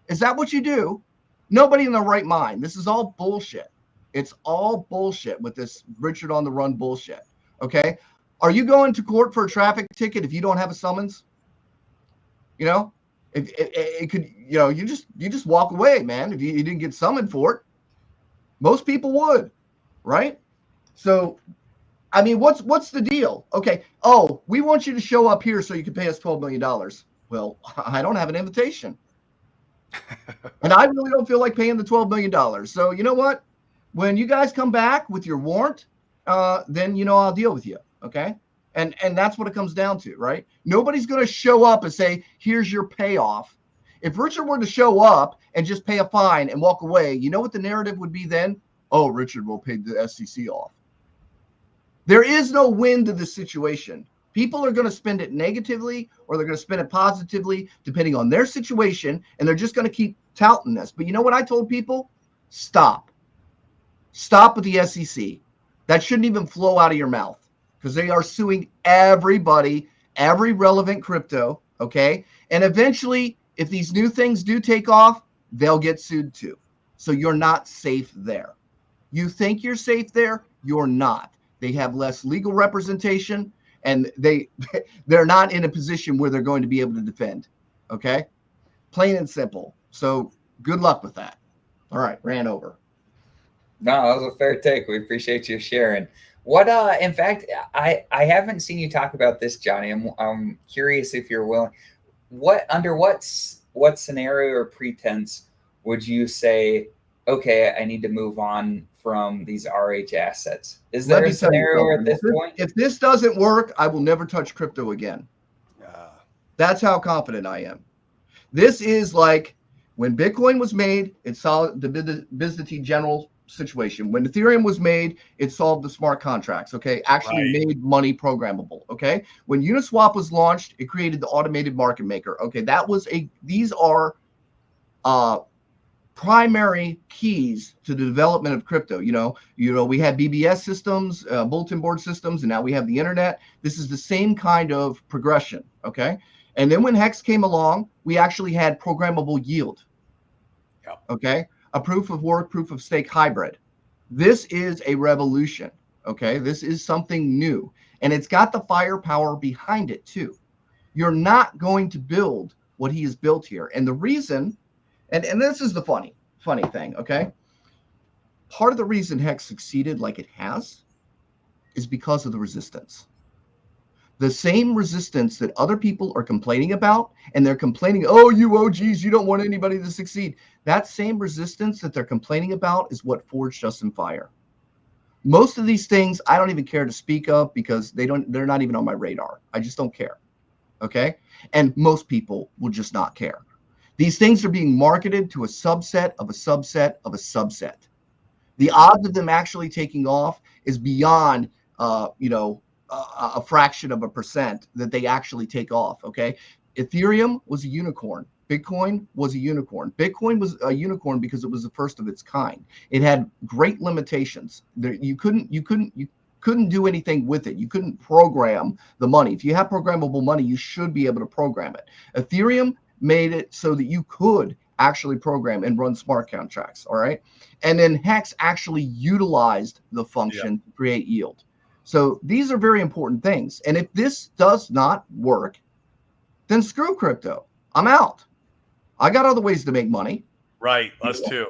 Is that what you do? Nobody in their right mind. This is all bullshit. It's all bullshit with this Richard on the run bullshit. Okay. Are you going to court for a traffic ticket if you don't have a summons? If it could, you just walk away, man. If you didn't get summoned for it, most people would, right? So, I mean, what's the deal? Okay. Oh, we want you to show up here so you can pay us $12 million. Well, I don't have an invitation. And I really don't feel like paying the $12 million. So you know what? When you guys come back with your warrant, then, I'll deal with you. Okay. And that's what it comes down to, right? Nobody's going to show up and say, here's your payoff. If Richard were to show up and just pay a fine and walk away, you know what the narrative would be then? Oh, Richard will pay the SEC off. There is no win to this situation. People are going to spend it negatively or they're going to spend it positively, depending on their situation. And they're just going to keep touting this. But you know what I told people? Stop. Stop with the SEC. That shouldn't even flow out of your mouth. Because they are suing everybody, every relevant crypto, okay? And eventually, if these new things do take off, they'll get sued too. So you're not safe there. You think you're safe there, you're not. They have less legal representation, and they're not in a position where they're going to be able to defend, okay? Plain and simple. So good luck with that. All right, ran over. No, that was a fair take. We appreciate you sharing. What, in fact, I haven't seen you talk about this, Johnny. I'm curious if you're willing. Under what scenario or pretense would you say, okay, I need to move on from these RH assets? Is there a scenario at this point? If this doesn't work, I will never touch crypto again. That's how confident I am. This is like when Bitcoin was made, it solved the Byzantine general situation. When Ethereum was made, it solved the smart contracts, okay? Actually made money programmable, okay? When Uniswap was launched, it created the automated market maker, okay? These are primary keys to the development of crypto. We had BBS systems, bulletin board systems, and now we have the internet. This is the same kind of progression, okay? And then when Hex came along, we actually had programmable yield, okay? A proof of work, proof of stake hybrid. This is a revolution, Okay, this is something new, and it's got the firepower behind it too. You're not going to build what he has built here, and the reason, and this is the funny thing. Okay, part of the reason Hex succeeded like it has is because of the resistance. The same resistance that other people are complaining about, and they're complaining, oh, you OGs, you don't want anybody to succeed. That same resistance that they're complaining about is what forged us in fire. Most of these things I don't even care to speak of because they're not even on my radar. I just don't care. Okay? And most people will just not care. These things are being marketed to a subset of a subset of a subset. The odds of them actually taking off is beyond, a fraction of a percent that they actually take off. Okay. Ethereum was a unicorn. Bitcoin was a unicorn. Bitcoin was a unicorn because it was the first of its kind. It had great limitations. You couldn't do anything with it. You couldn't program the money. If you have programmable money, you should be able to program it. Ethereum made it so that you could actually program and run smart contracts. All right. And then Hex actually utilized the function to create yield. So these are very important things. And if this does not work, then screw crypto. I'm out. I got other ways to make money. Right. Us too.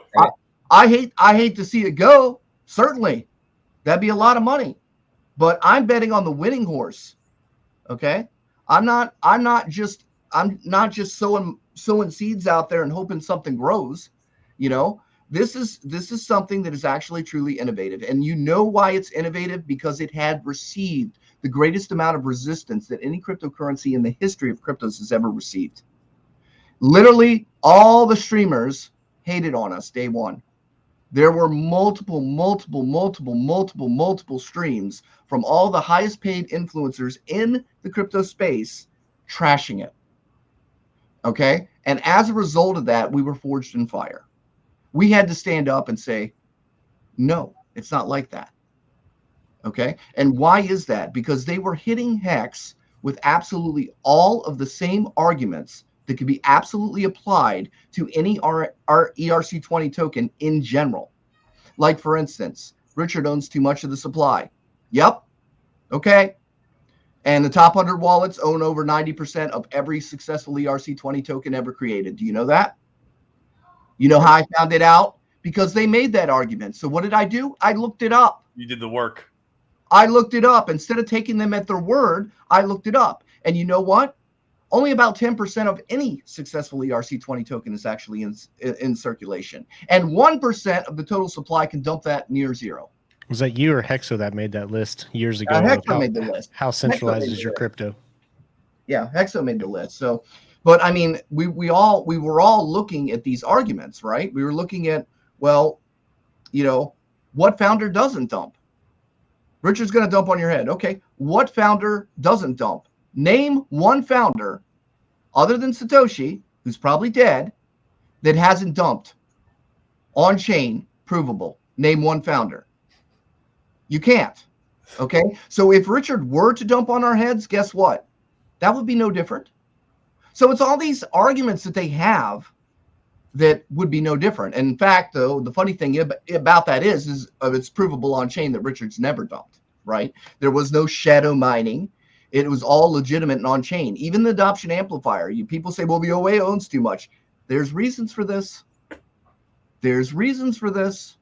I hate to see it go. Certainly. That'd be a lot of money. But I'm betting on the winning horse. Okay? I'm not just sowing seeds out there and hoping something grows. This is something that is actually truly innovative. And you know why it's innovative? Because it had received the greatest amount of resistance that any cryptocurrency in the history of cryptos has ever received. Literally, all the streamers hated on us day one. There were multiple streams from all the highest paid influencers in the crypto space trashing it. Okay? And as a result of that, we were forged in fire. We had to stand up and say, no, it's not like that. Okay. And why is that? Because they were hitting Hex with absolutely all of the same arguments that could be absolutely applied to any ERC20 token in general. Like, for instance, Richard owns too much of the supply. Yep. Okay. And the top 100 wallets own over 90% of every successful ERC20 token ever created. Do you know that? You know how I found it out? Because they made that argument. So what did I do? I looked it up. You did the work. I looked it up. Instead of taking them at their word, I looked it up. And you know what? Only about 10% of any successful ERC20 token is actually in circulation. And 1% of the total supply can dump that near zero. Was that you or Hexo that made that list years ago? Hexo made the list. How centralized is your crypto? Yeah, Hexo made the list. So, but I mean, we were all looking at these arguments, right? We were looking at, well, what founder doesn't dump? Richard's going to dump on your head. Okay, what founder doesn't dump? Name one founder other than Satoshi, who's probably dead, that hasn't dumped on chain provable. Name one founder. You can't. Okay, so if Richard were to dump on our heads, guess what? That would be no different. So it's all these arguments that they have that would be no different. And in fact, though, the funny thing about that is it's provable on chain that Richard's never dumped, right? There was no shadow mining. It was all legitimate and on chain. Even the adoption amplifier. People say, well, the OA owns too much. There's reasons for this. There's reasons for this.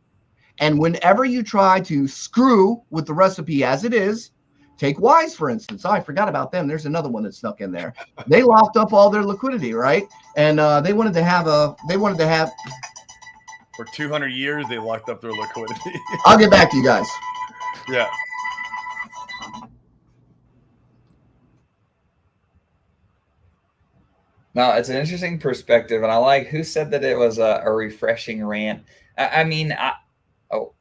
And whenever you try to screw with the recipe as it is, take Wise, for instance. Oh, I forgot about them. There's another one that snuck in there. They locked up all their liquidity, right? And they wanted to have for 200 years, they locked up their liquidity. I'll get back to you guys. Yeah. No, it's an interesting perspective, and I like who said that it was a refreshing rant. Oh,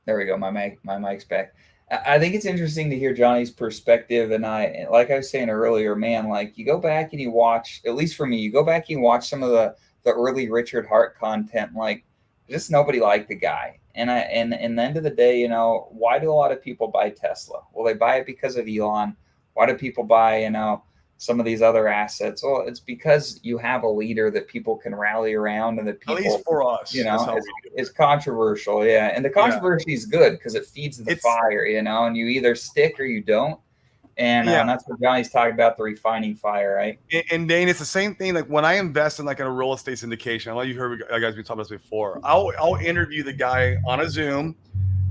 there we go. My mic's back. I think it's interesting to hear Johnny's perspective, and like I was saying earlier, man, like you go back and you watch, at least for me, you go back and you watch some of the early Richard Hart content, like just nobody liked the guy. And the end of the day, why do a lot of people buy Tesla? Well, they buy it because of Elon. Why do people buy, some of these other assets? Well, it's because you have a leader that people can rally around, and that people, At least for us, you that's know, how it's controversial. Yeah. And the controversy is good because it feeds the fire, you know, and you either stick or you don't. And that's what Johnny's talking about, the refining fire, right? And Dane, it's the same thing. Like when I invest in like in a real estate syndication, I know you heard you guys been talking about this before. I'll interview the guy on a Zoom,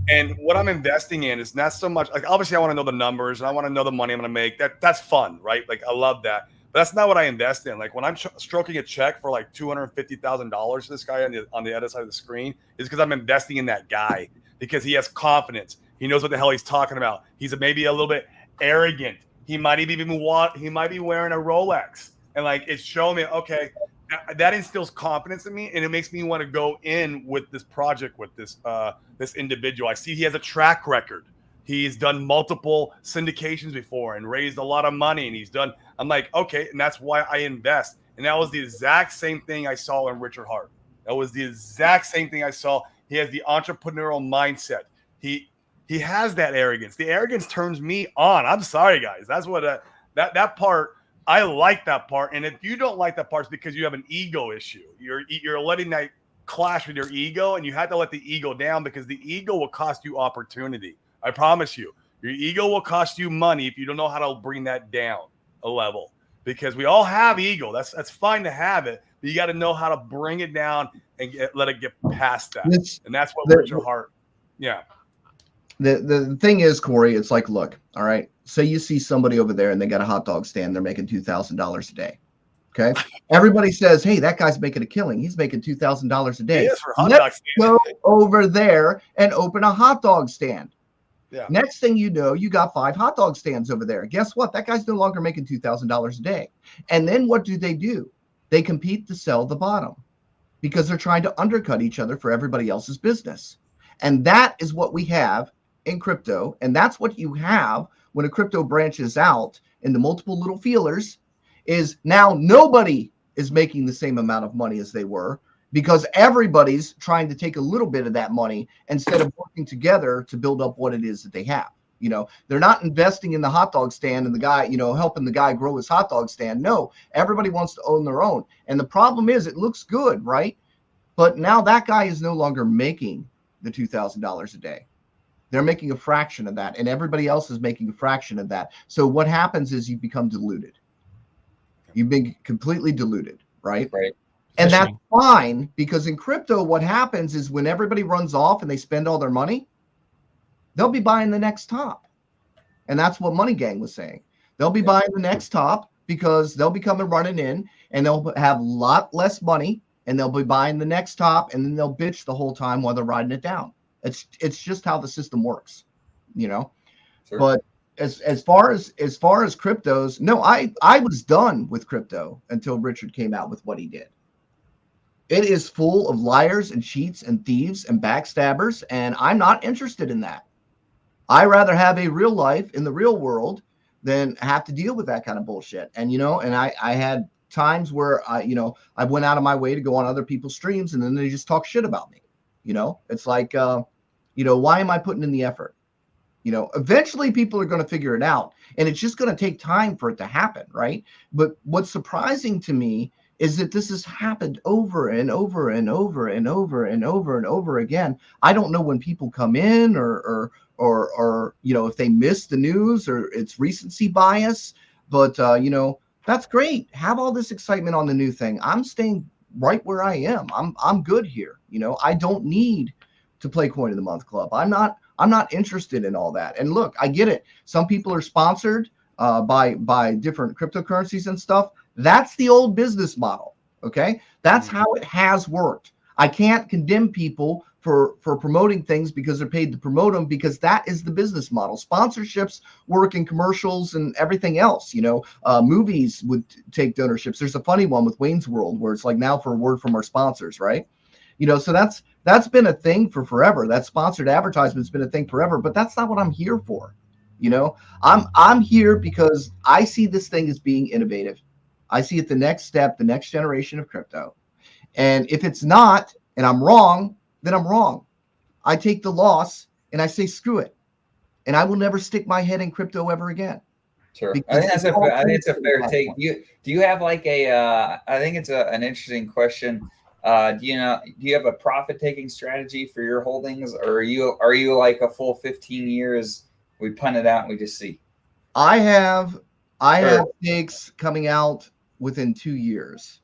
and what I'm investing in is not so much like, obviously I want to know the numbers and I want to know the money I'm going to make. That's fun, right? Like I love that, but that's not what I invest in. Like when I'm stroking a check for like $250,000 to this guy on the other side of the screen, is because I'm investing in that guy because he has confidence. He knows what the hell he's talking about. He's maybe a little bit arrogant. He might be wearing a Rolex, and like it's showing me, okay, that instills confidence in me, and it makes me want to go in with this project with this this individual. I see he has a track record. He's done multiple syndications before and raised a lot of money, and I'm like, okay, and that's why I invest. And that was the exact same thing I saw in Richard Hart. That was the exact same thing I saw. He has the entrepreneurial mindset. He has that arrogance. The arrogance turns me on. I'm sorry, guys. That's what that part. I like that part. And if you don't like that part, it's because you have an ego issue. You're letting that clash with your ego, and you have to let the ego down because the ego will cost you opportunity. I promise you. Your ego will cost you money if you don't know how to bring that down a level. Because we all have ego. That's fine to have it, but you got to know how to bring it down and let it get past that. And that's what Richard Hart. Yeah. The thing is, Corey, it's like, look, all right, say you see somebody over there and they got a hot dog stand, they're making $2,000 a day. Okay. Everybody says, hey, that guy's making a killing. He's making $2,000 a day. Let's go over there and open a hot dog stand. Yeah. Next thing you know, you got 5 hot dog stands over there. Guess what? That guy's no longer making $2,000 a day. And then what do? They compete to sell the bottom because they're trying to undercut each other for everybody else's business. And that is what we have in crypto. And that's what you have when a crypto branches out into multiple little feelers, is now nobody is making the same amount of money as they were because everybody's trying to take a little bit of that money instead of working together to build up what it is that they have. You know, they're not investing in the hot dog stand and the guy, you know, helping the guy grow his hot dog stand. No, everybody wants to own their own. And the problem is it looks good, right? But now that guy is no longer making the $2,000 a day. They're making a fraction of that, and everybody else is making a fraction of that. So what happens is you become diluted. You've been completely diluted, right? Right. And that's fine, because in crypto, what happens is when everybody runs off and they spend all their money, they'll be buying the next top. And that's what Money Gang was saying. They'll be buying the next top because they'll be coming running in and they'll have a lot less money and they'll be buying the next top, and then they'll bitch the whole time while they're riding it down. It's just how the system works, you know. Sure. But as far as cryptos, no, I was done with crypto until Richard came out with what he did. It is full of liars and cheats and thieves and backstabbers, and I'm not interested in that. I rather have a real life in the real world than have to deal with that kind of bullshit. And you know, and I had times where I went out of my way to go on other people's streams, and then they just talk shit about me. You know, it's like, why am I putting in the effort? You know, eventually people are going to figure it out, and it's just going to take time for it to happen, right? But what's surprising to me is that this has happened over and over and over and over and over and over again. I don't know when people come in or if they miss the news or it's recency bias, but that's great. Have all this excitement on the new thing. I'm staying right where I am. I'm good here. You know, I don't need to play Coin of the Month Club. I'm not interested in all that. And look, I get it. Some people are sponsored by different cryptocurrencies and stuff. That's the old business model. Okay, that's how it has worked. I can't condemn people for promoting things because they're paid to promote them, because that is the business model. Sponsorships work in commercials and everything else. You know, movies would take donorships. There's a funny one with Wayne's World where it's like, now for a word from our sponsors, right? You know, so that's been a thing for forever. That sponsored advertisement's been a thing forever, but that's not what I'm here for. You know, I'm here because I see this thing as being innovative. I see it the next step, the next generation of crypto. And if it's not, and I'm wrong, then I'm wrong. I take the loss and I say, screw it. And I will never stick my head in crypto ever again. Sure. Because I it's all think it's a fair that take. one. Do you have like a? I think it's an interesting question. Do you have a profit taking strategy for your holdings, or are you like a full 15 years? We punt it out and we just see. I have Sure. takes coming out within 2 years.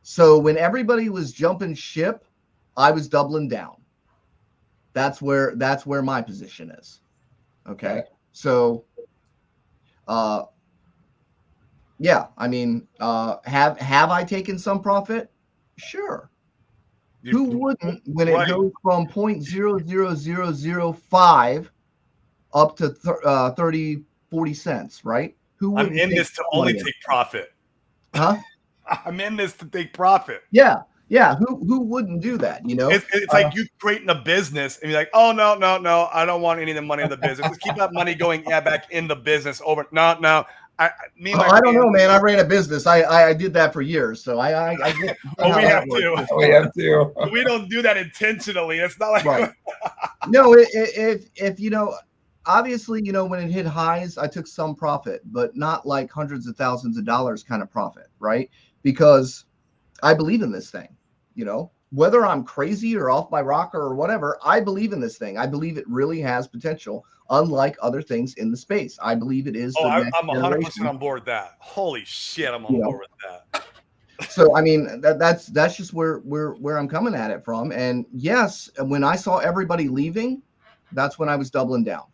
So when everybody was jumping ship, I was doubling down. That's where my position is. Okay. So yeah, I mean, have I taken some profit? Sure. Who wouldn't when it goes from 0.00005 up to 30, 40 cents, right? Who I'm wouldn't in take this to only money? take profit. Huh? I'm in this to take profit. Yeah. Who wouldn't do that? You know, It's like you creating a business and you're like, oh no, I don't want any of the money in the business. Just keep that money going back in the business over. No. I don't know, man. I ran a business. I did that for years, so I get Oh, we have to. We have to. We don't do that intentionally. It's not like right. No, if you know, obviously, you know, when it hit highs, I took some profit, but not like hundreds of thousands of dollars kind of profit, right? Because I believe in this thing, you know, whether I'm crazy or off my rocker or whatever, I believe in this thing. I believe it really has potential, unlike other things in the space. I believe it is. I'm 100% on board with that. Holy shit, I'm on board with that. So I mean, that's just where I'm coming at it from. And yes, when I saw everybody leaving, that's when I was doubling down,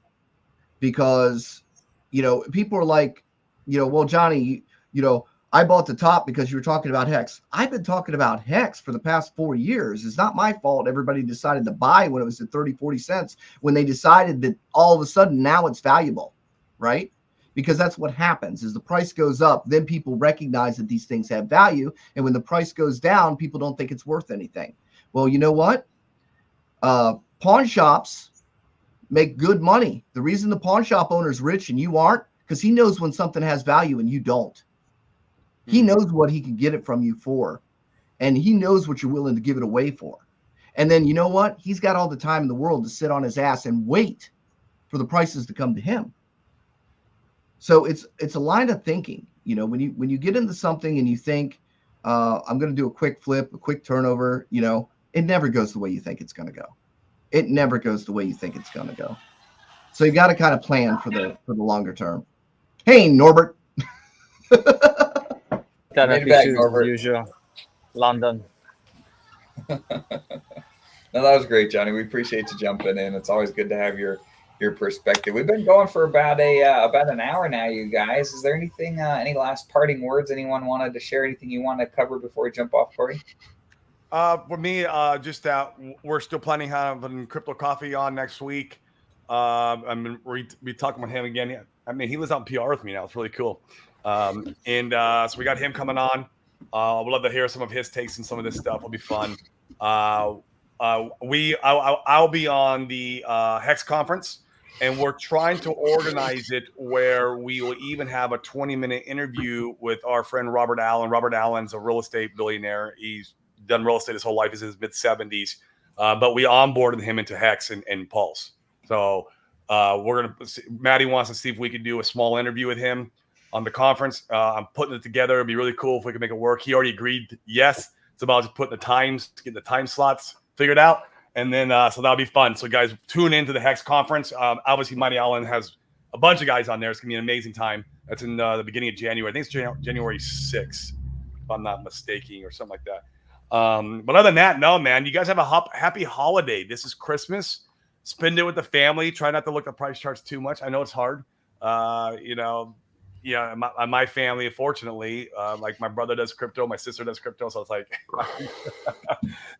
because, you know, people are like, you know, well, Johnny, you know, I bought the top because you were talking about Hex. I've been talking about Hex for the past 4 years. It's not my fault everybody decided to buy when it was at 30, 40 cents, when they decided that all of a sudden now it's valuable, right? Because that's what happens is the price goes up, then people recognize that these things have value. And when the price goes down, people don't think it's worth anything. Well, you know what? Pawn shops make good money. The reason the pawn shop owner is rich and you aren't, because he knows when something has value and you don't. He knows what he can get it from you for, and he knows what you're willing to give it away for. And then, you know what? He's got all the time in the world to sit on his ass and wait for the prices to come to him. So it's a line of thinking. You know, when you get into something and you think, I'm going to do a quick flip, a quick turnover, you know, it never goes the way you think it's going to go. It never goes the way you think it's going to go. So you got to kind of plan for the longer term. Hey, Norbert. Internet back, issues Norbert. as usual. London. No, that was great, Johnny. We appreciate you jumping in. It's always good to have your perspective. We've been going for about an hour now, you guys. Is there anything, any last parting words anyone wanted to share? Anything you want to cover before we jump off, Corey? For me, just that we're still planning having Crypto Coffee on next week. I mean, we talking with him again. I mean, he lives out in PR with me now. It's really cool. So we got him coming on. We'd love to hear some of his takes and some of this stuff. It'll be fun. I'll be on the Hex conference, and we're trying to organize it where we will even have a 20-minute interview with our friend Robert Allen. Robert Allen's a real estate billionaire. He's done real estate his whole life. He's in his mid-70s. But we onboarded him into Hex and Pulse. So Maddie wants to see if we can do a small interview with him on the conference. I'm putting it together. It'd be really cool if we can make it work. He already agreed. Yes. It's about just putting the times, getting the time slots figured out. And then, so that'll be fun. So guys, tune into the Hex conference. Obviously Mighty Allen has a bunch of guys on there. It's gonna be an amazing time. That's in the beginning of January. I think it's January 6th, if I'm not mistaken, or something like that. But other than that, no, man, you guys have a happy holiday. This is Christmas. Spend it with the family. Try not to look at price charts too much. I know it's hard. My family, unfortunately, like my brother does crypto, my sister does crypto. So it's like,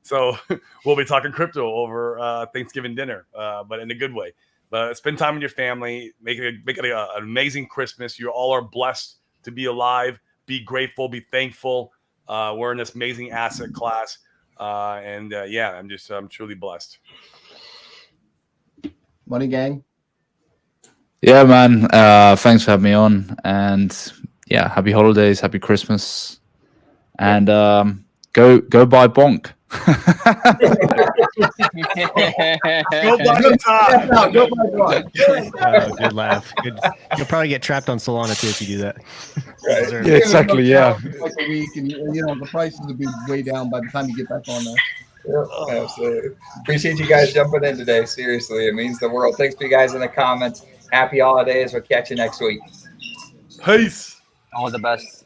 so we'll be talking crypto over Thanksgiving dinner, but in a good way. But spend time with your family. Make it an amazing Christmas. You all are blessed to be alive. Be grateful. Be thankful. We're in this amazing asset class. I'm truly blessed. Money Gang. Yeah, man. Thanks for having me on. And yeah, happy holidays, happy Christmas. And go buy Bonk. Go by the time. No, go by Braun. Oh, good laugh. Good. You'll probably get trapped on Solana too if you do that. Right. Deserve Yeah, it. exactly, yeah. Like a week, and the prices will be way down by the time you get back on there. Yep, absolutely. Appreciate you guys jumping in today. Seriously, it means the world. Thanks for you guys in the comments. Happy holidays. We'll catch you next week. Peace. All the best.